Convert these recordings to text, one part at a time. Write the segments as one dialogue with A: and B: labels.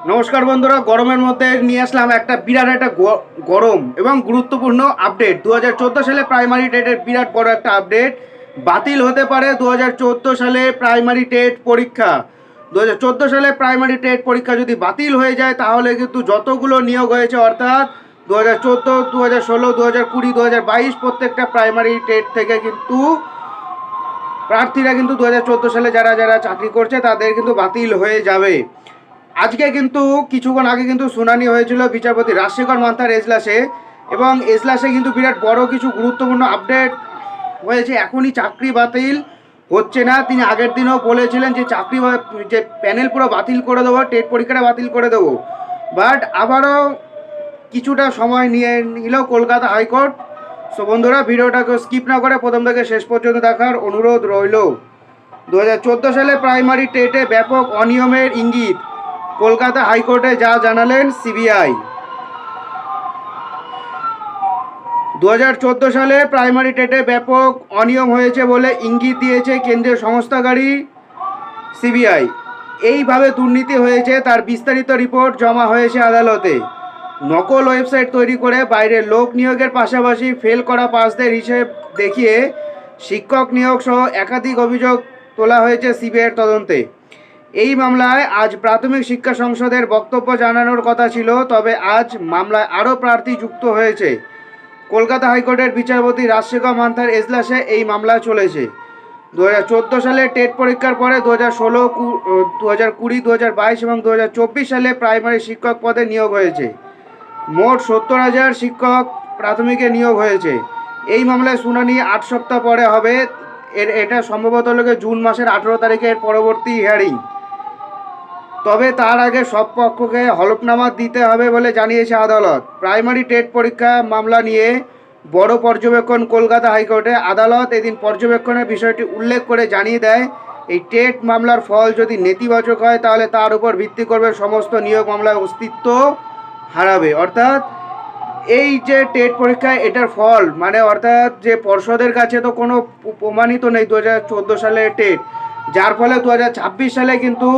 A: নমস্কার বন্ধুরা, গরমের মধ্যে নিয়ে আসলাম একটা বিরাট একটা গরম এবং গুরুত্বপূর্ণ আপডেট। 2014 সালে প্রাইমারি টেটের বিরাট বড় একটা আপডেট। বাতিল হতে পারে 2014 সালে প্রাইমারি টেট পরীক্ষা। 2014 সালে প্রাইমারি টেট পরীক্ষা যদি বাতিল হয়ে যায় তাহলে কিন্তু যতগুলো নিয়োগ হয়েছে, অর্থাৎ 2014, 2016, 2020, 2022 প্রত্যেকটা প্রাইমারি টেট থেকে কিন্তু প্রার্থীরা কিন্তু 2014 সালে যারা যারা চাকরি করছে তাদের কিন্তু বাতিল হয়ে যাবে। আজকে কিন্তু কিছুক্ষণ আগে কিন্তু শুনানি হয়েছিল বিচারপতি রাজশেখর মান্থার এজলাসে, এবং এজলাসে কিন্তু বিরাট বড় কিছু গুরুত্বপূর্ণ আপডেট হয়েছে। এখনই চাকরি বাতিল হচ্ছে না। তিনি আগের দিনও বলেছিলেন যে যে প্যানেল পুরো বাতিল করে দেবো, টেট পরীক্ষাটা বাতিল করে দেবো, বাট আবারও কিছুটা সময় নিয়ে নিল কলকাতা হাইকোর্ট। সো বন্ধুরা, ভিডিওটাকে স্কিপ না করে প্রথম থেকে শেষ পর্যন্ত দেখার অনুরোধ রইল। 2014 সালে প্রাইমারি টেটে ব্যাপক অনিয়মের ইঙ্গিত, কলকাতা হাইকোর্টে যা জানালেন সিবিআই। 2014 সালে প্রাইমারি টেটে ব্যাপক অনিয়ম হয়েছে বলে ইঙ্গিত দিয়েছে কেন্দ্রীয় সংস্থাকারী সিবিআই। এইভাবে দুর্নীতি হয়েছে তার বিস্তারিত রিপোর্ট জমা হয়েছে আদালতে। নকল ওয়েবসাইট তৈরি করে বাইরের লোক নিয়োগের পাশাপাশি ফেল করা পাসদের হিসেব দেখিয়ে শিক্ষক নিয়োগ সহ একাধিক অভিযোগ তোলা হয়েছে সিবিআইয়ের তদন্তে। এই মামলায় আজ প্রাথমিক শিক্ষা সংসদের বক্তব্য জানানোর কথা ছিল, তবে আজ মামলায় আরও প্রার্থী যুক্ত হয়েছে। কলকাতা হাইকোর্টের বিচারপতি রাজশেখর মান্থার এজলাসে এই মামলা চলেছে। 2014 সালে টেট পরীক্ষার পরে 2016, 2020, 2022 এবং 2024 সালে প্রাইমারি শিক্ষক পদে নিয়োগ হয়েছে। মোট 70,000 শিক্ষক প্রাথমিকে নিয়োগ হয়েছে। এই মামলায় শুনানি 8 সপ্তাহ পরে হবে। এটা সম্ভবত জুন মাসের 18 তারিখের পরবর্তী হিয়ারিং। তবে তার আগে সব পক্ষকে হলফনামা দিতে হবে বলে জানিয়েছে আদালত। প্রাইমারি টেট পরীক্ষা মামলা নিয়ে বড় পর্যবেক্ষণ কলকাতা হাইকোর্টে। আদালত এদিন পর্যবেক্ষণের বিষয়টি উল্লেখ করে জানিয়ে দেয়, এই টেট মামলার ফল যদি নেতিবাচক হয় তাহলে তার উপর ভিত্তি করবে সমস্ত নিয়োগ মামলার অস্তিত্ব হারাবে। অর্থাৎ এই যে টেট পরীক্ষায় এটার ফল অর্থাৎ যে পর্ষদের কাছে তো কোনো প্রমাণিত নেই 2014 সালে টেট, যার ফলে 2026 সালে কিন্তু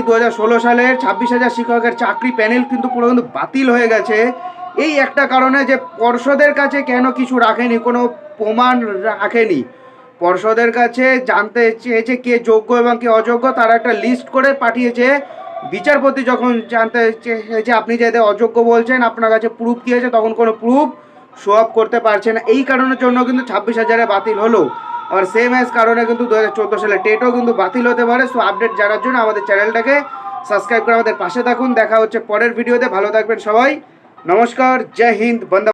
A: 2016 সালের 26,000 শিক্ষকের চাকরি প্যানেল কিন্তু পুরো কিন্তু বাতিল হয়ে গেছে। এই একটা কারণে যে পর্ষদের কাছে কেন কিছু রাখেনি, কোনো প্রমাণ রাখেনি। পর্ষদের কাছে জানতে চেয়েছে কে যোগ্য এবং কে অযোগ্য, তারা একটা লিস্ট করে পাঠিয়েছে। বিচারপতি যখন জানতে চেয়েছে আপনি যে অযোগ্য বলছেন, আপনার কাছে প্রুফ কী আছে, তখন কোনো প্রুফ শো আপ করতে পারছে না। এই কারণের জন্য কিন্তু 26,000-এ বাতিল হলো। আবার সেম এজ কারণে কিন্তু 2014 সালে টেটও কিন্তু বাতিল হতে পারে। সো আপডেট জানার জন্য আমাদের চ্যানেলটাকে সাবস্ক্রাইব করে আমাদের পাশে থাকুন। দেখা হচ্ছে পরের ভিডিওতে। ভালো থাকবেন সবাই। নমস্কার, জয় হিন্দ, বন্দে।